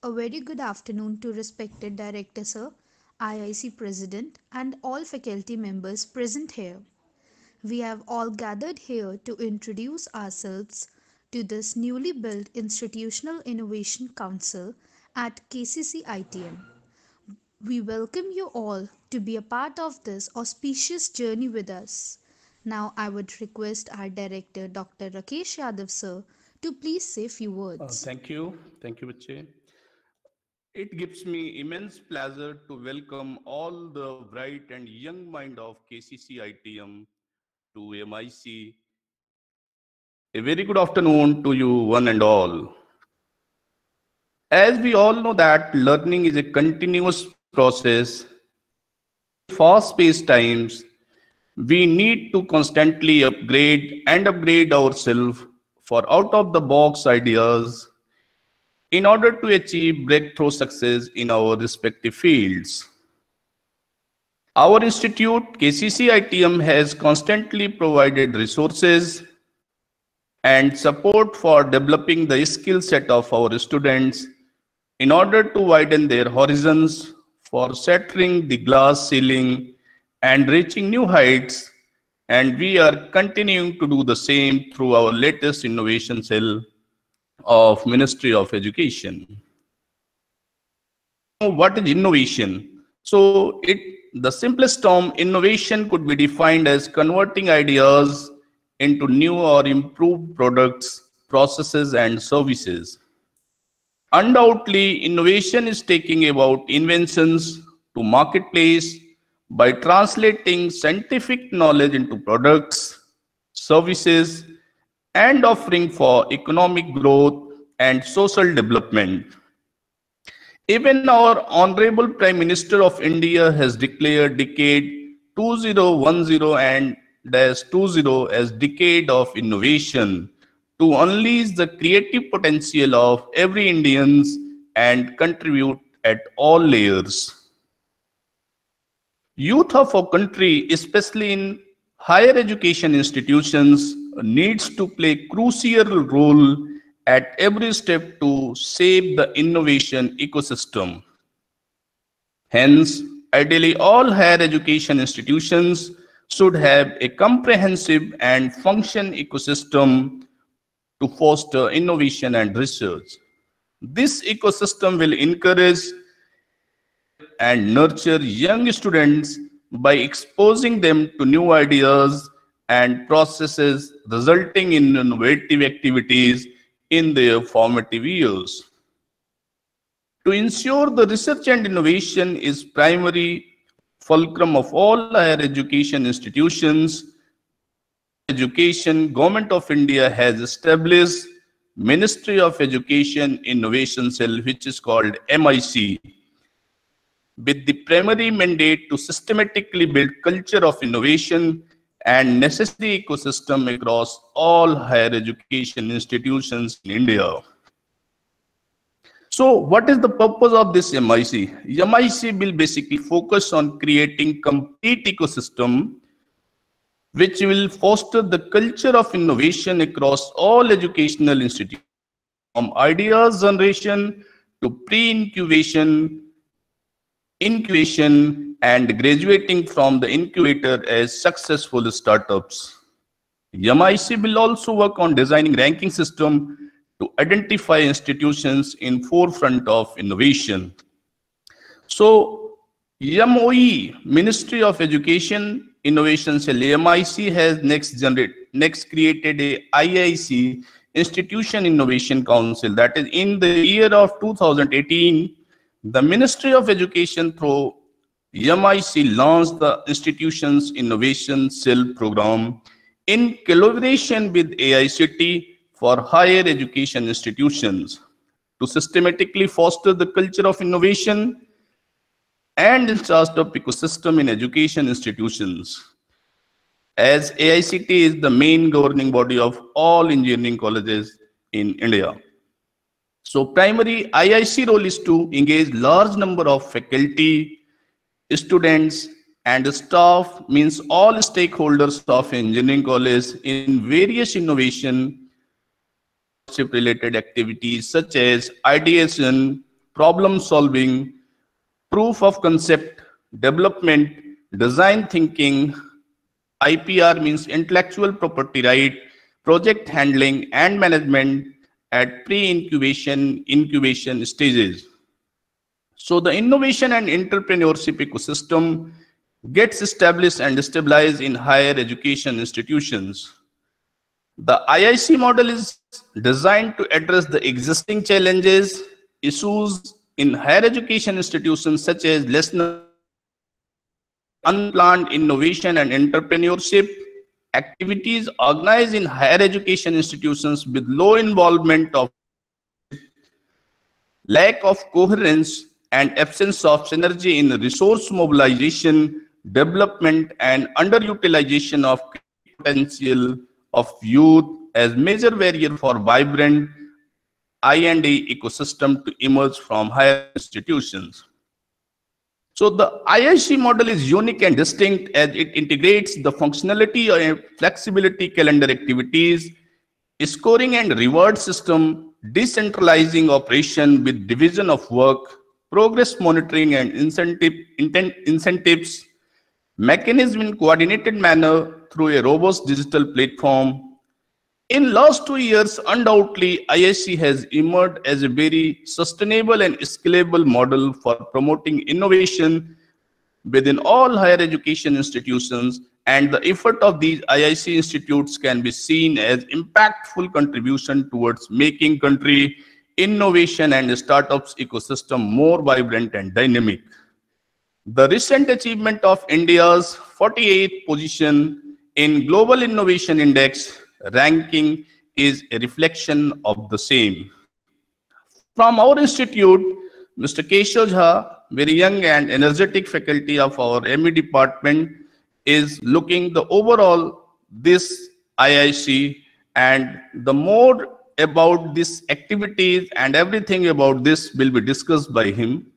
A very good afternoon to respected Director Sir, IIC President, and all faculty members present here. We have all gathered here to introduce ourselves to this newly built Institutional Innovation Council at KCC ITM. We welcome you all to be a part of this auspicious journey with us. Now I would request our Director Dr. Rakesh Yadav Sir to please say few words. Thank you. Thank you, Bache. It gives me immense pleasure to welcome all the bright and young mind of KCC ITM to MIC. A very good afternoon to you, one and all. As we all know that learning is a continuous process, fast-paced times, we need to constantly upgrade ourselves for out-of-the-box ideas in order to achieve breakthrough success in our respective fields. Our institute, KCC ITM, has constantly provided resources and support for developing the skill set of our students in order to widen their horizons for shattering the glass ceiling and reaching new heights. And we are continuing to do the same through our latest innovation cell of Ministry of Education. What is innovation? So the simplest term, innovation, could be defined as converting ideas into new or improved products, processes, and services. Undoubtedly, innovation is taking about inventions to marketplace by translating scientific knowledge into products, services, and offering for economic growth and social development. Even our Honorable Prime Minister of India has declared decade 2010 and -20 as decade of innovation to unleash the creative potential of every Indians and contribute at all layers. Youth of our country, especially in higher education institutions, needs to play a crucial role at every step to shape the innovation ecosystem. Hence, ideally, all higher education institutions should have a comprehensive and function ecosystem to foster innovation and research. This ecosystem will encourage and nurture young students by exposing them to new ideas and processes, resulting in innovative activities in their formative years. To ensure the research and innovation is primary fulcrum of all higher education institutions, Government of India has established Ministry of Education Innovation Cell, which is called MIC, with the primary mandate to systematically build culture of innovation and necessary ecosystem across all higher education institutions in India. So what is the purpose of this MIC? MIC will basically focus on creating complete ecosystem which will foster the culture of innovation across all educational institutions, from ideas generation to pre-incubation, incubation, and graduating from the incubator as successful startups. MIC will also work on designing ranking system to identify institutions in forefront of innovation. So MOE, Ministry of Education Innovation Cell, MIC, has next created a IIC, Institution Innovation Council. That is, in the year of 2018, the Ministry of Education through MIC launched the Institutions Innovation Cell program in collaboration with AICTE for higher education institutions to systematically foster the culture of innovation and its startup ecosystem in education institutions. As AICTE is the main governing body of all engineering colleges in India. So primary IIC role is to engage large number of faculty, students, and staff, means all stakeholders of engineering college in various innovation related activities such as ideation, problem solving, proof of concept, development, design thinking. IPR means intellectual property right, project handling and management at pre-incubation, incubation stages. So the innovation and entrepreneurship ecosystem gets established and stabilized in higher education institutions. The IIC model is designed to address the existing challenges, issues in higher education institutions such as less unplanned innovation and entrepreneurship, activities organized in higher education institutions with low involvement of lack of coherence and absence of synergy in resource mobilization, development, and underutilization of potential of youth as major barrier for vibrant I&E ecosystem to emerge from higher institutions. So the IIC model is unique and distinct as it integrates the functionality and flexibility calendar activities, scoring and reward system, decentralizing operation with division of work, progress monitoring and incentives, mechanism in coordinated manner through a robust digital platform. In last 2 years, undoubtedly, IIC has emerged as a very sustainable and scalable model for promoting innovation within all higher education institutions, and the effort of these IIC institutes can be seen as impactful contribution towards making country innovation and startups ecosystem more vibrant and dynamic. The recent achievement of India's 48th position in Global Innovation Index ranking is a reflection of the same. From our institute, Mr. Keshav Jha, very young and energetic faculty of our ME department, is looking the overall this IIC, and the more about this activities and everything about this will be discussed by him.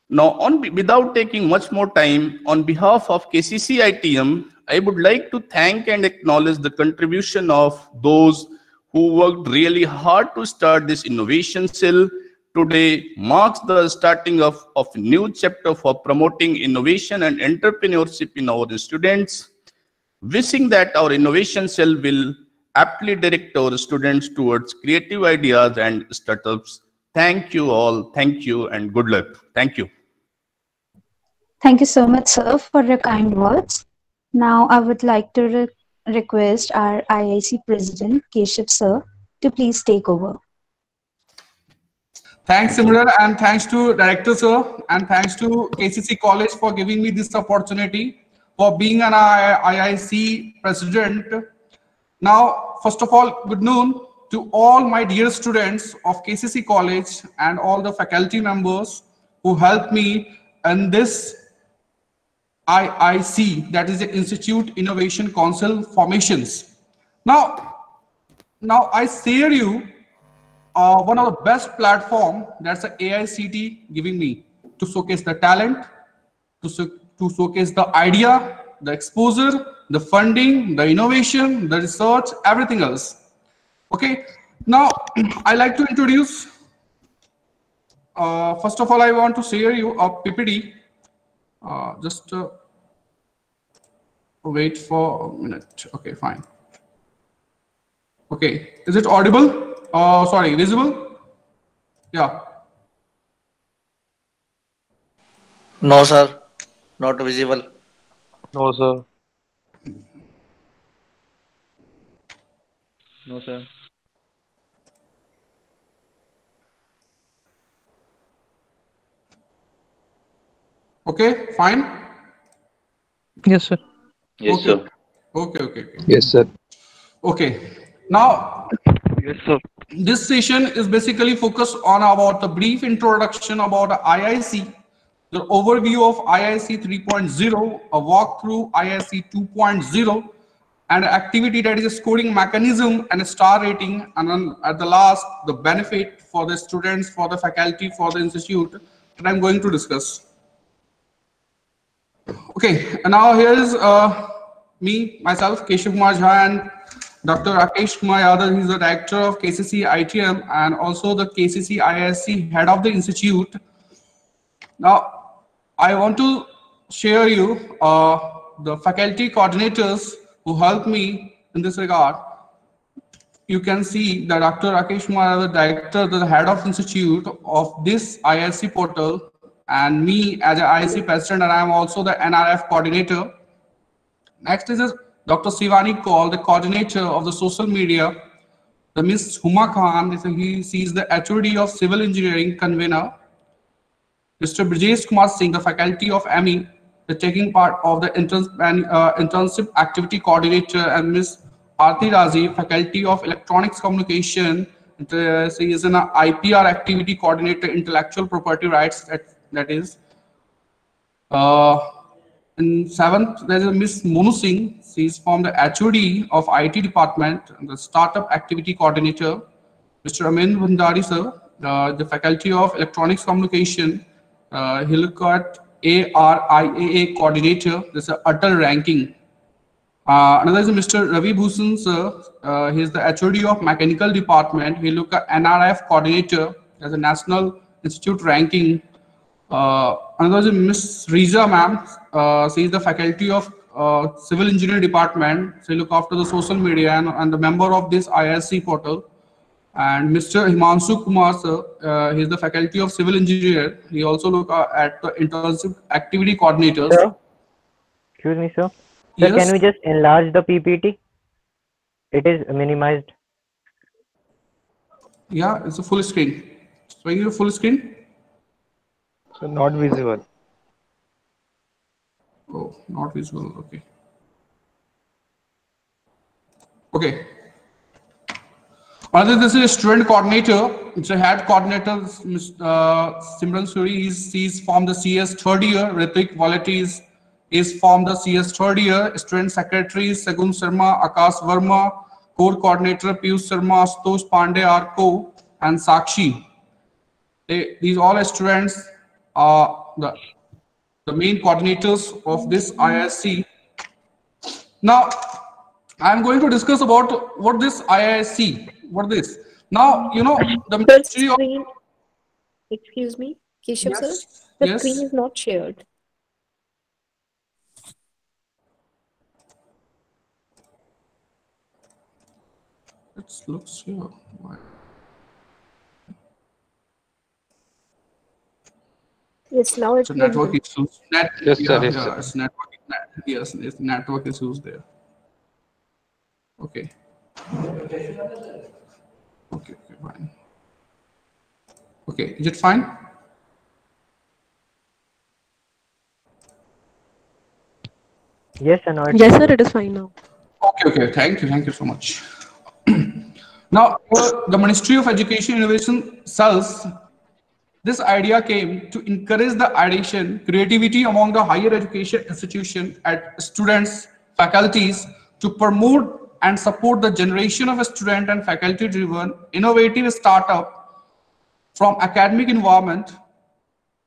Now, without taking much more time, on behalf of KCC ITM, I would like to thank and acknowledge the contribution of those who worked really hard to start this innovation cell. Today marks the starting of a new chapter for promoting innovation and entrepreneurship in our students. Wishing that our innovation cell will aptly direct our students towards creative ideas and startups. Thank you all. Thank you and good luck. Thank you. Thank you so much, sir, for your kind words. Now, I would like to request our IIC President, Keshav sir, to please take over. Thanks, Simran, and thanks to Director sir, and thanks to KCC College for giving me this opportunity for being an IIC President. Now, first of all, good noon to all my dear students of KCC College and all the faculty members who helped me in this IIC, that is the Institute Innovation Council formations. Now I share you one of the best platform that's the AICT giving me to showcase the talent, to showcase the idea, the exposure, the funding, the innovation, the research, everything else. Okay, now I like to introduce, first of all, I want to share you a PPT. Just wait for a minute. Okay, fine. Okay, is it audible? Sorry, visible? Yeah. No, sir, not visible. No, sir. No, sir. Okay, fine. Yes, sir. Yes, Okay. sir. Okay. Yes, sir. Okay. Now, Yes, sir. this session is basically focused on about the brief introduction about IIC, the overview of IIC 3.0, a walkthrough IIC 2.0, and activity that is a scoring mechanism and a star rating, and then at the last, the benefit for the students, for the faculty, for the institute that I'm going to discuss. Okay, and now here is myself, Keshav Kumar Jha, and Dr. Rakesh Kumar Yadav, he's the director of KCC ITM and also the KCC IISc head of the institute. Now, I want to share you the faculty coordinators who helped me in this regard. You can see that Dr. Rakesh Kumar, the director, the head of institute of this IISc portal, and me as an IISc president, and I am also the NRF coordinator. Next is Dr. Sivani Kaul, the coordinator of the social media. The Ms. Huma Khan, he sees the HOD of civil engineering convener. Mr. Brijesh Kumar Singh, the faculty of ME, the taking part of the internship activity coordinator, and Ms. Aarti Razi, faculty of electronics communication. She is an IPR activity coordinator, intellectual property rights. That is. In 7th, there is a Ms. Monu Singh. She is from the HOD of IT department, the startup activity coordinator. Mr. Amin Bhandari, sir, the faculty of electronics communication. He look at ARIAA coordinator. This is utter ranking. Another is Mr. Ravi Bhushan, sir. He is the HOD of mechanical department. He look at NRF coordinator as a national institute ranking. Another is Miss Riza, ma'am. She is the faculty of civil engineering department. She look after the social media and the member of this IISc portal. And Mr. Himanshu Kumar, sir, he is the faculty of civil engineer. He also look at the internship activity coordinators. Sir? Excuse me, sir. Sir, Yes. can we just enlarge the PPT? It is minimized. Yeah, it's a full screen. Showing you full screen. So not visible. Oh, not visible. Okay. Okay. Another, this is a student coordinator. It's a head coordinator, Simran Suri. He's from the CS third year. Ritik Valeti is from the CS third year. Student secretary Sagun Sharma, Akash Verma, core coordinator Piyush Sharma, Astosh Pandey are co, and Sakshi. These all students are the main coordinators of this IISc. Now, I'm going to discuss about what this IISc, what this. Now, you know, the The Ministry of... screen, excuse me, Keshav sir, Yes, the yes. screen is not shared. It looks here. Why? Yes, now It's it's a network issues. Yes, sir, yes, Yeah, sir. it's network. Yes, it's network issues there. Okay. Okay, fine. Okay, is it fine? Yes, sir. Now it's Yes, sir, it is fine now. Okay. Thank you so much. Now, the Ministry of Education Innovation cells, this idea came to encourage the ideation, creativity among the higher education institution at students, faculties to promote and support the generation of a student and faculty-driven innovative startup from academic environment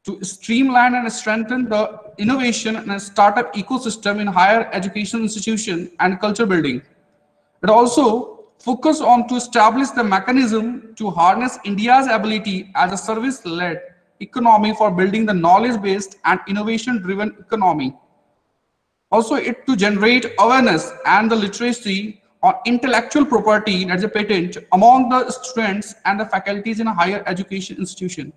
to streamline and strengthen the innovation and startup ecosystem in higher education institution and culture building. It also focused on to establish the mechanism to harness India's ability as a service-led economy for building the knowledge-based and innovation-driven economy. Also, it to generate awareness and the literacy on intellectual property, that's a patent, among the students and the faculties in a higher education institution.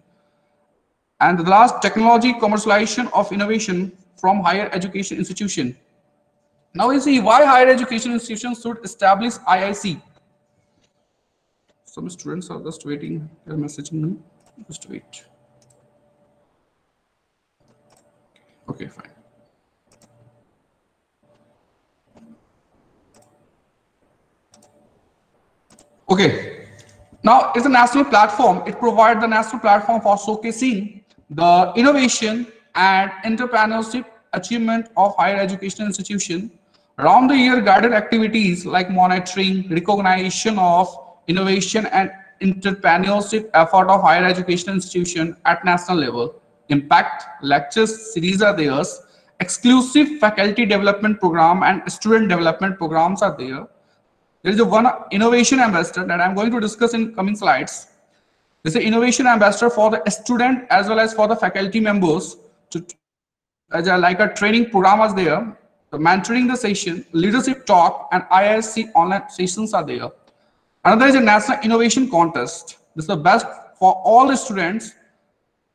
And the last, technology commercialization of innovation from higher education institution. Now we see why higher education institutions should establish IISc. Some students are just waiting, they're messaging me. Just wait. Okay, fine. Okay, now it's a national platform. It provides the national platform for showcasing the innovation and entrepreneurship achievement of higher education institution. Around the year guided activities like monitoring, recognition of innovation and entrepreneurship effort of higher education institution at national level. Impact lectures series are there. Exclusive faculty development program and student development programs are there. There is a one innovation ambassador that I'm going to discuss in coming slides. There's an innovation ambassador for the student as well as for the faculty members to like a training program is there, the mentoring the session, leadership talk, and IISc online sessions are there. Another is a national innovation contest. This is the best for all the students.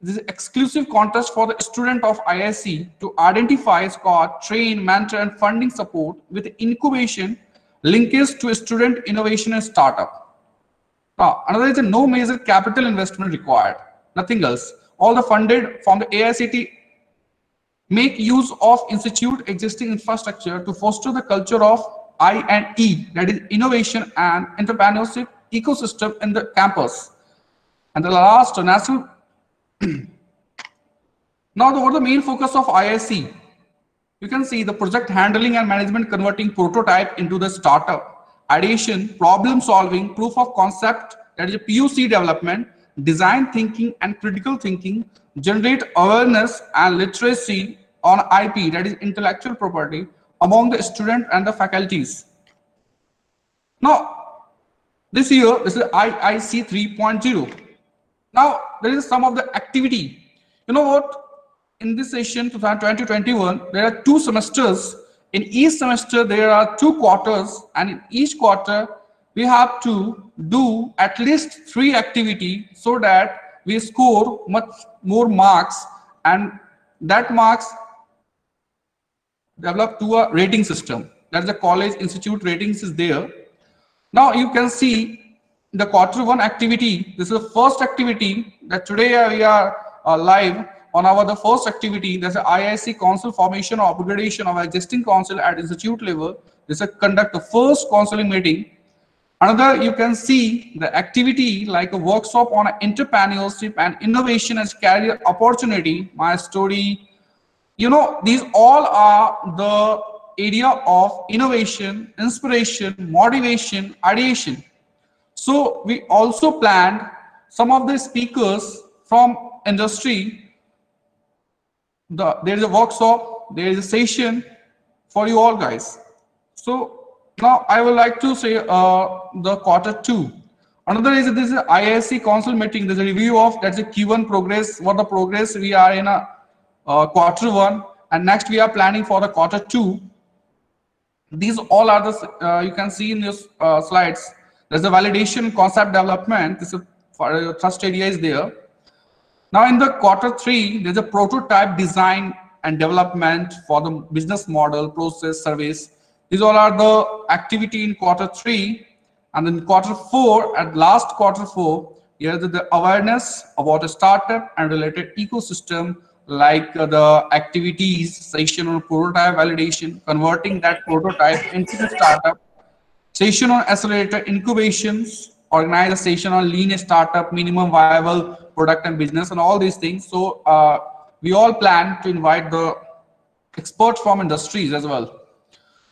This is exclusive contest for the student of IISc to identify, score, train, mentor, and funding support with incubation linkage to student innovation and startup. Now, another is a no major capital investment required, nothing else. All the funded from the AICT make use of institute existing infrastructure to foster the culture of I&E, that is innovation and entrepreneurship ecosystem in the campus. And the last, national. Now, what the main focus of IISc? You can see the project handling and management, converting prototype into the startup, ideation, problem solving, proof of concept, that is a POC development, design thinking and critical thinking, generate awareness and literacy on IP, that is intellectual property, among the student and the faculties. Now, this year, this is IIC 3.0. Now, there is some of the activity. You know what? In this session 2021, there are 2 semesters. In each semester, there are 2 quarters, and in each quarter, we have to do at least 3 activities so that we score much more marks, and that marks develop to a rating system. That's the college institute ratings is there. Now you can see the quarter 1 activity. This is the first activity that today we are live on our the first activity. There's an IISc council formation or upgradation of existing council at institute level. This is conduct the first counseling meeting. Another, you can see the activity like a workshop on entrepreneurship and innovation as career opportunity, my story. You know, these all are the area of innovation, inspiration, motivation, ideation. So we also planned some of the speakers from industry. There is a workshop, there is a session for you all guys. So now I would like to say the quarter 2. Another is this is IISc council meeting. There's a review of that's a Q1 progress. What the progress we are in a quarter 1, and next we are planning for the quarter 2. These all are the you can see in this slides. There's the validation, concept development. This is for thrust area is there. Now in the quarter 3, there's a prototype design and development for the business model, process, service. These all are the activity in quarter 3. And then quarter 4, at last quarter 4, here is the awareness about a startup and related ecosystem, like the activities, session on prototype validation, converting that prototype into the startup, session on accelerator incubations, organize a session on lean startup, minimum viable product and business, and all these things. So we all plan to invite the experts from industries as well.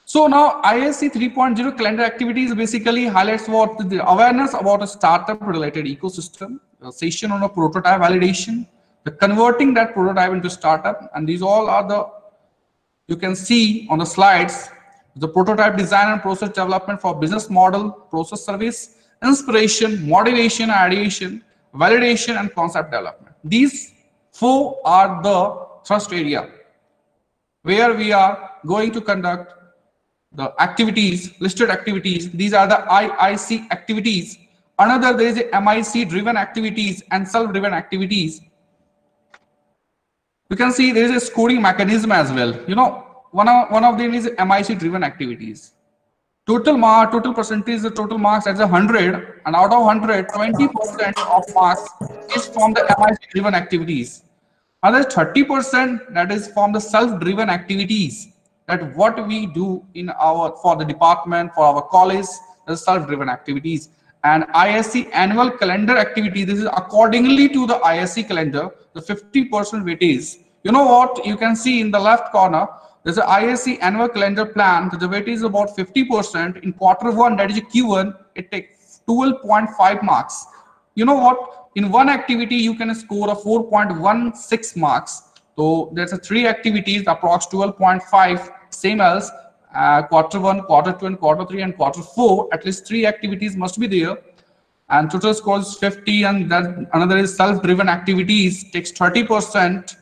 So now IISc 3.0 calendar activities basically highlights what the awareness about a startup related ecosystem, a session on a prototype validation, the converting that prototype into startup, and these all are the, you can see on the slides, the prototype design and process development for business model, process service, inspiration, motivation, ideation, validation, and concept development. These 4 are the thrust area where we are going to conduct the activities, listed activities. These are the IIC activities. Another, there is a MIC driven activities and self-driven activities. You can see there is a scoring mechanism as well. You know, one of them is MIC driven activities. Total percentage, the total marks as 100, and out of 100, 20% of marks is from the MIC driven activities. Other 30% that is from the self-driven activities. That what we do in our, for the department, for our college, the self-driven activities. And IISc annual calendar activity, this is accordingly to the IISc calendar, the 50% weightage. You know what, you can see in the left corner, there's an IISc annual calendar plan. The weightage is about 50%. In quarter 1, that is a Q1, it takes 12.5 marks. You know what, in one activity, you can score a 4.16 marks. So there's a 3 activities, approx 12.5, same as, quarter 1, quarter 2, and quarter 3, and quarter 4, at least 3 activities must be there. And total score is 50, and then another is self-driven activities takes 30%,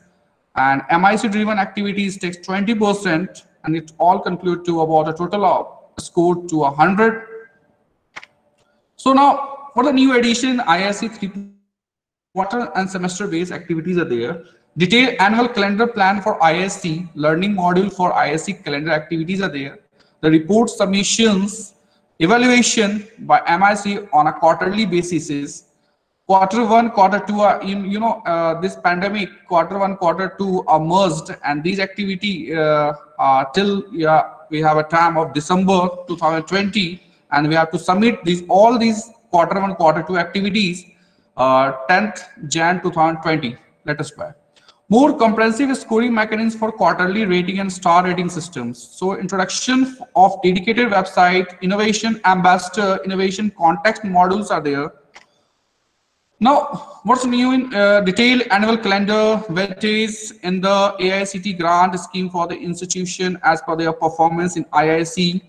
and MIC driven activities takes 20%, and it all conclude to about a total of score to 100. So now for the new edition, IISc 3 quarter and semester based activities are there. Detailed annual calendar plan for IISc, learning module for IISc calendar activities are there. The report submissions, evaluation by MIC on a quarterly basis. Quarter 1, quarter 2 are this pandemic, quarter 1, quarter 2 are merged, and these activity till we have a time of December 2020, and we have to submit all these quarter 1, quarter 2 activities 10th Jan 2020. Let us try. More comprehensive scoring mechanisms for quarterly rating and star rating systems. So introduction of dedicated website, innovation ambassador, innovation context modules are there. Now, what's new in detailed annual calendar, weightage in the AICT grant scheme for the institution as per their performance in IISc.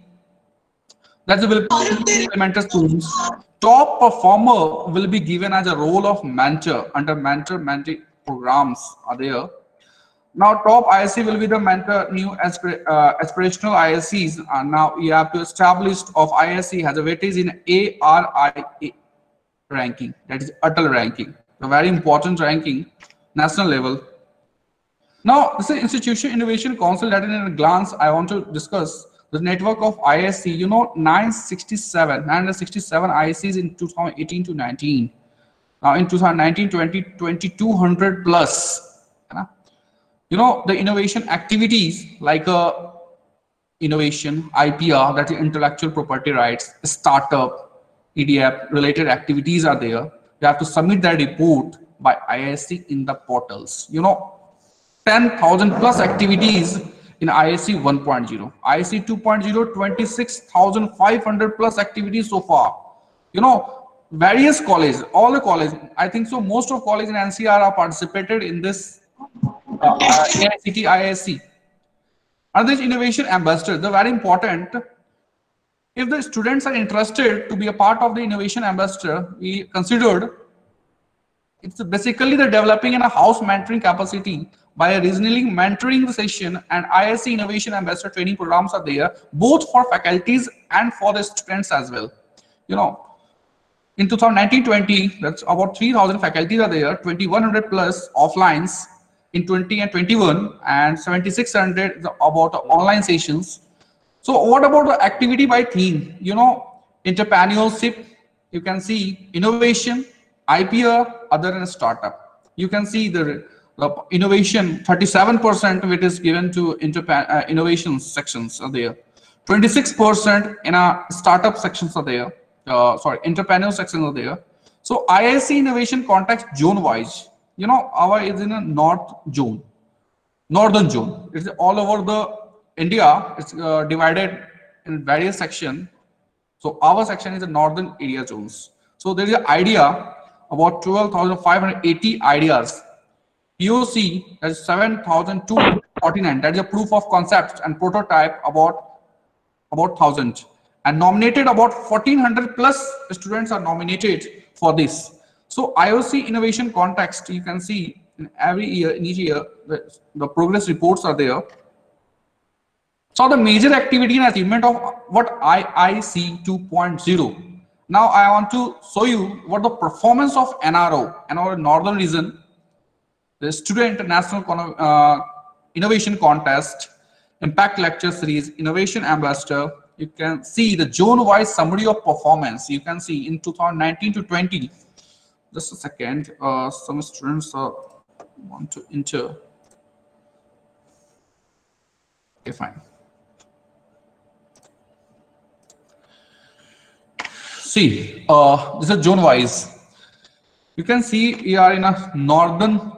That's will be implemented students. Top performer will be given as a role of mentor under mentor-mentee programs are there. Now, top IISc will be the mentor new aspirational IIScs, and now you have to establish of IISc has a weightage in ARIA ranking, that is Atal ranking, a very important ranking, national level. Now, this is Institution Innovation Council that in a glance I want to discuss the network of IISc. 967 IIScs in 2018 to 19. Now in 2019, 2200 plus. The innovation activities like innovation, IPR, that is intellectual property rights, startup, EDF related activities are there. You have to submit that report by IISc in the portals. 10,000 plus activities in IISc 1.0. IISc 2.0, 26,500 plus activities so far. Various colleges, all the colleges, I think so most of colleges in NCR are participated in this AICT IISc. And this innovation ambassador, they're very important. If the students are interested to be a part of the innovation ambassador, we considered it's basically the developing in a house mentoring capacity by regionally mentoring the session, and IISc innovation ambassador training programs are there, both for faculties and for the students as well. In 2019-20, that's about 3,000 faculties are there, 2,100 plus offlines in 20 and 21, and 7,600 about online sessions. So what about the activity by theme? Entrepreneurship, you can see innovation, IPR, other than startup. You can see the innovation, 37% which is given to innovation sections are there. 26% in a startup sections are there. Entrepreneur sections are there. So IISc innovation context zone wise, our is in a northern zone. It's all over the India. It's divided in various sections. So our section is the northern area zones. So there is an idea about 12,580 ideas. POC, that's 7,249. That is a proof of concept, and prototype about 1,000. And nominated about 1,400 plus students are nominated for this. So IOC innovation context, you can see in every year, in each year, the progress reports are there. So the major activity and achievement of what IIC 2.0. Now I want to show you what the performance of NRO, Northern Region, the Student International Innovation Contest, Impact Lecture Series, Innovation Ambassador. You can see the zone-wise summary of performance. You can see in 2019 to 20. Just a second. Some students want to enter. Okay, fine. See, this is zone-wise. You can see we are in a northern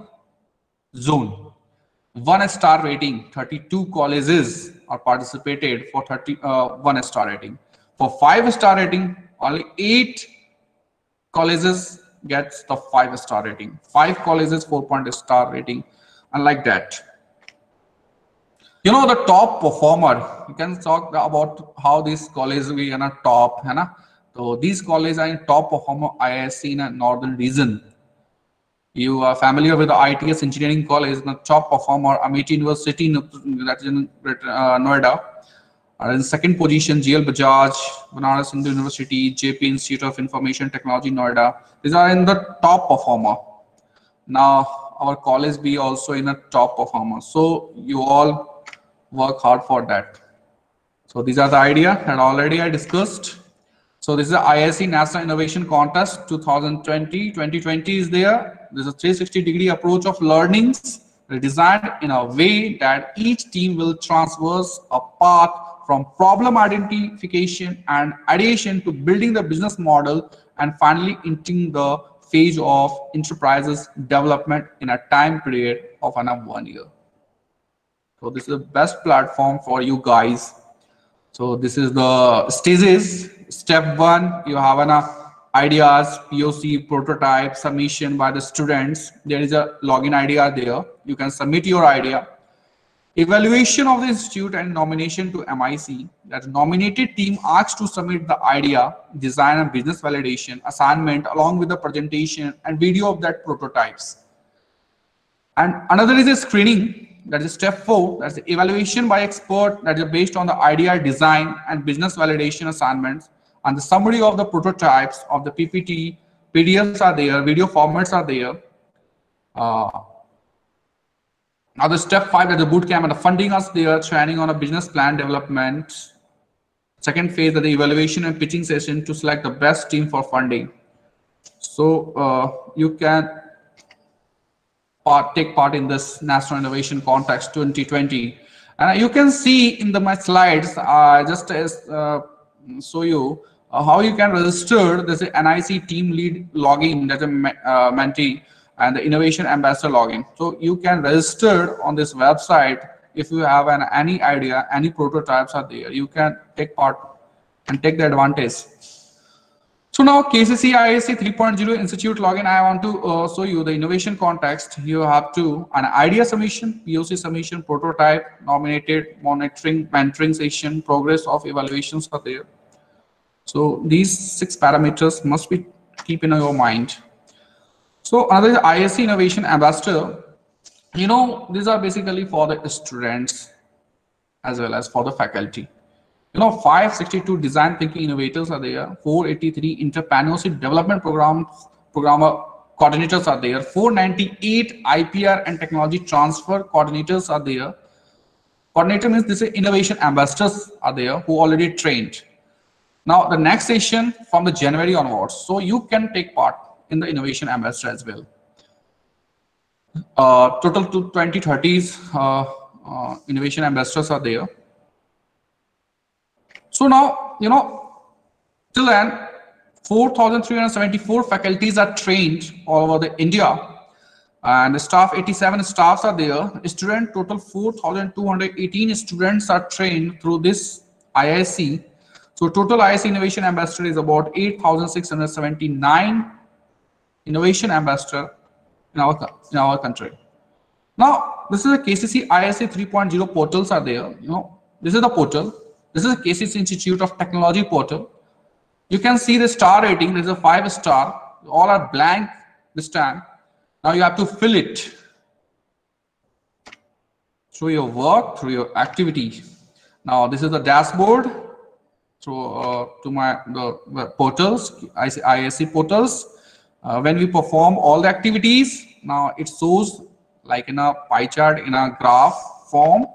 zone. 1-star rating, 32 colleges are participated for 1-star rating. For 5-star rating, only 8 colleges gets the 5-star rating. 5 colleges 4-star rating, and like that. You know, the top performer, you can talk about how these colleges we are not top, है ना? So these colleges are in top performer IISc in a northern region. You are familiar with the ITS Engineering College, the top performer, Amity University, that is in Noida. In second position, GL Bajaj, Banaras Hindu University, JP Institute of Information Technology, Noida. These are in the top performer. Now, our college be also in a top performer. So you all work hard for that. So these are the idea that already I discussed. So this is the IISc National Innovation Contest 2020. 2020 is there. There's a 360-degree approach of learnings designed in a way that each team will traverse a path from problem identification and ideation to building the business model and finally entering the phase of enterprises development in a time period of around 1 year. So this is the best platform for you guys. So this is the stages. Step 1, you have an ideas, POC, prototype, submission by the students. There is a login idea there. You can submit your idea. Evaluation of the institute and nomination to MIC. That nominated team asks to submit the idea, design and business validation, assignment along with the presentation and video of that prototypes. And another is a screening. That is step 4. That's the evaluation by expert that is based on the idea, design and business validation assignments. And the summary of the prototypes of the PPT, PDFs are there, video formats are there. Now the step 5 that the bootcamp and the funding is there, training on a business plan development. Second phase that the evaluation and pitching session to select the best team for funding. So you can take part in this National Innovation Contest 2020. And you can see in my slides, just show you how you can register. There's an NIC team lead login, that's a mentee, and the innovation ambassador login. So you can register on this website. If you have any idea, any prototypes are there, you can take part and take the advantage. So now KCC IISc 3.0 Institute login, I want to show you the innovation context. You have to an idea submission, POC submission, prototype, nominated, monitoring, mentoring session, progress of evaluations are there. So these 6 parameters must be keep in your mind. So another is IISc Innovation Ambassador. You know, these are basically for the students as well as for the faculty. You know, 562 design thinking innovators are there, 483 entrepreneurship development programmer coordinators are there, 498 IPR and technology transfer coordinators are there. Coordinator means this is innovation ambassadors are there who already trained. Now the next session from the January onwards, so you can take part in the innovation ambassador as well. Total to 2030s innovation ambassadors are there. So now, you know, till then, 4,374 faculties are trained all over the India, and the staff 87 staffs are there. Student total 4,218 students are trained through this IISc. So total IISc Innovation Ambassador is about 8,679 innovation ambassador in our country. Now this is a KCC IISc 3.0 portals are there. You know, this is the portal. This is a KCC Institute of Technology portal. You can see the star rating. There's a 5-star. All are blank this time. Now you have to fill it through your work, through your activity. Now this is the dashboard through the portals, IISc portals. When we perform all the activities, now it shows like in a pie chart, in a graph form,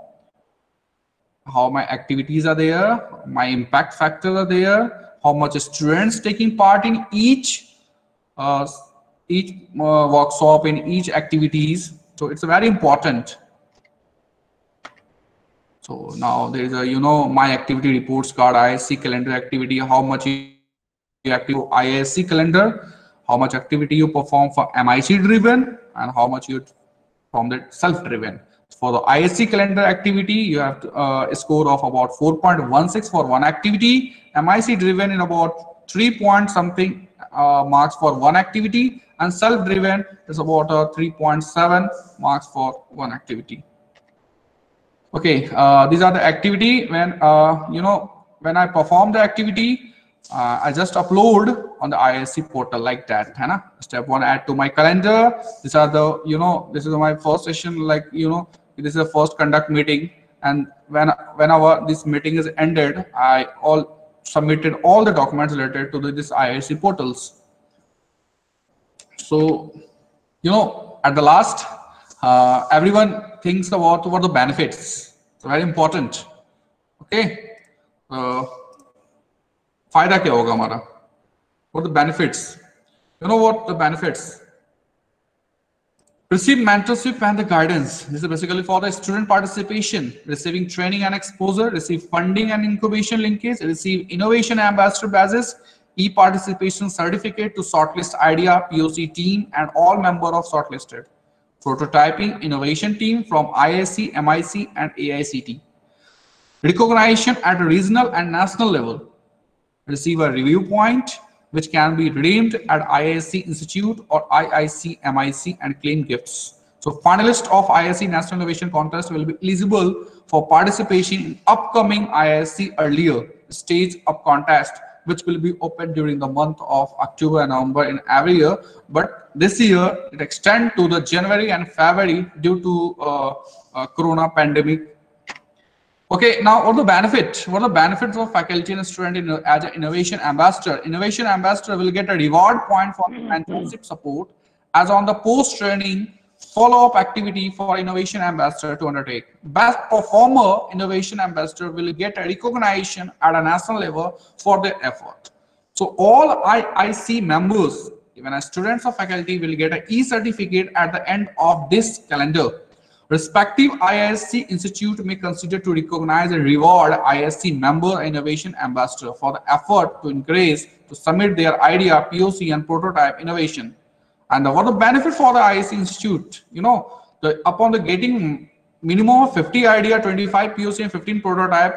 how my activities are there, my impact factors are there, how much students taking part in each workshop, in each activities. So it's very important. So now there is a, you know, my activity reports card, IISc calendar activity, how much you active IISc calendar, how much activity you perform for MIC driven, and how much you from the self driven. For the IISc calendar activity, you have to, a score of about 4.16 for one activity. MIC driven in about 3 point something marks for one activity, and self driven is about 3.7 marks for one activity. Okay, these are the activity. When when I perform the activity, I just upload on the IISc portal like that. है ना? Step 1, add to my calendar. These are the this is my first session. Like this is the first conduct meeting, and whenever this meeting is ended, I all submitted all the documents related to this IISc portals. So at the last, everyone thinks about what the benefits. It's very important. Okay, फायदा क्या होगा हमारा? What the benefits? You know what the benefits? Receive mentorship and the guidance. This is basically for the student participation, receiving training and exposure, receive funding and incubation linkage, receive innovation ambassador badges, e-participation certificate to shortlist idea, POC team, and all member of shortlisted. Prototyping innovation team from IISc, MIC, and AICT. Recognition at regional and national level. Receive a review point, which can be redeemed at IISc Institute or IIC, MIC, and claim gifts. So finalists of IISc National Innovation Contest will be eligible for participation in upcoming IISc earlier stage of contest, which will be open during the month of October and November in every year. But this year, it extends to the January and February due to Corona pandemic. Okay, now what are the benefits? What are the benefits of faculty and student as an innovation ambassador? Innovation ambassador will get a reward point for mentorship support as on the post-training follow-up activity for innovation ambassador to undertake. Best performer innovation ambassador will get a recognition at a national level for their effort. So all IIC members, even as students or faculty, will get an e-certificate at the end of this calendar. Respective IISc institute may consider to recognize and reward IISc member innovation ambassador for the effort to encourage to submit their idea, POC, and prototype innovation. And what the benefit for the IISc institute? Upon the getting minimum of 50 idea, 25 POC, and 15 prototype,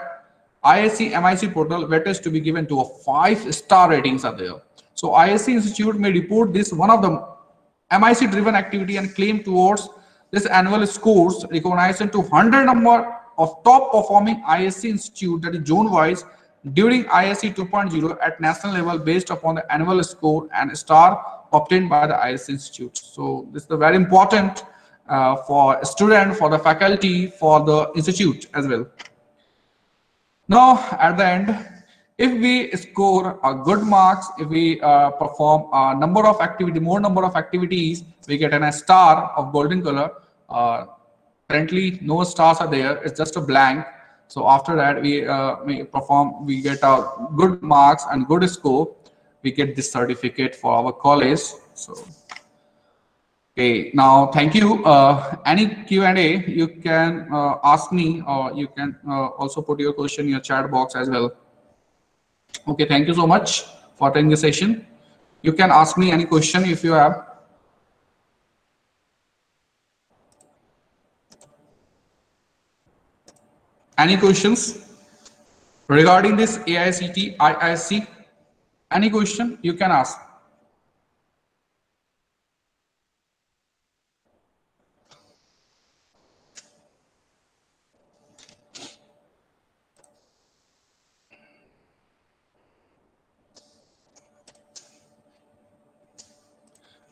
IISc MIC portal weightage to be given to a 5-star ratings are there. So IISc institute may report this one of the MIC driven activity and claim towards this annual scores recognition to 100 number of top performing IISc institute, that is zone wise, during IISc 2.0 at national level based upon the annual score and star obtained by the IISc institute. So this is very important for student, for the faculty, for the institute as well. Now at the end, if we score good marks, if we perform a number of activity, more number of activities, we get a star of golden color. Currently no stars are there, it's just a blank. So after that we get a good marks and good score, we get this certificate for our college. So okay, now thank you. Any Q&A you can ask me, or you can also put your question in your chat box as well. Okay, thank you so much for attending the session. You can ask me any question if you have. Any questions regarding this AICT, IISc? Any question you can ask.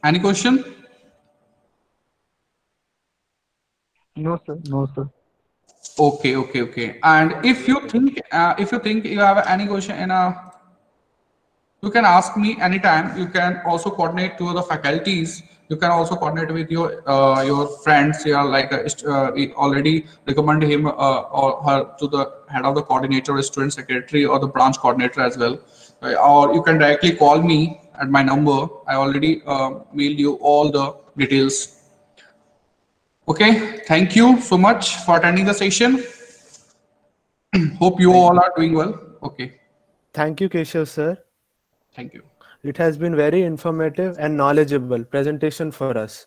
Any question? No, sir. No, sir. Okay. And if you think you have any question, you can ask me anytime. You can also coordinate to the faculties. You can also coordinate with your friends here. Like we already recommend him or her to the head of the coordinator, student secretary, or the branch coordinator as well. Or you can directly call me at my number. I already mailed you all the details. Okay, thank you so much for attending the session. Hope you all are doing well. Okay. Thank you, Keshav sir. Thank you. It has been very informative and knowledgeable presentation for us.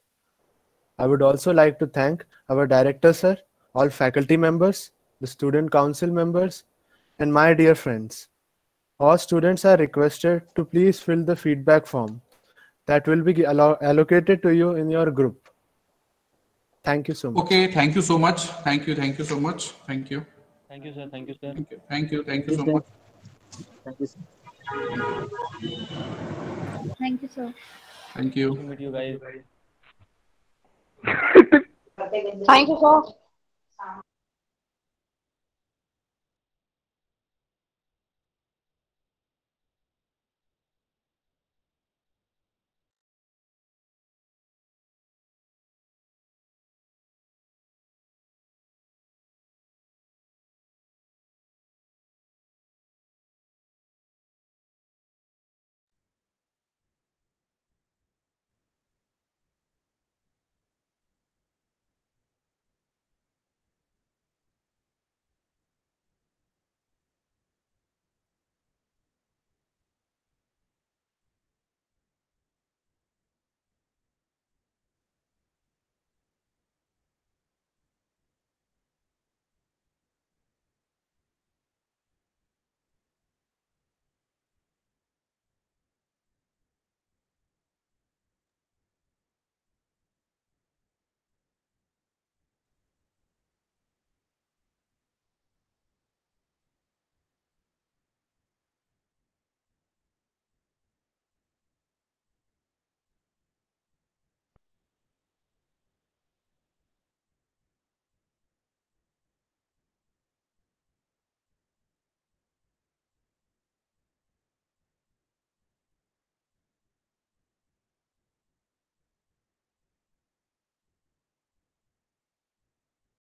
I would also like to thank our director sir, all faculty members, the student council members, and my dear friends. All students are requested to please fill the feedback form that will be allocated to you in your group. Thank you so much. Okay, thank you so much. Thank you so much. Thank you. Thank you, sir. Thank you, sir. Thank you so much. Thank you, sir. Thank you, sir. Thank you. To meet you guys. Thank you, sir.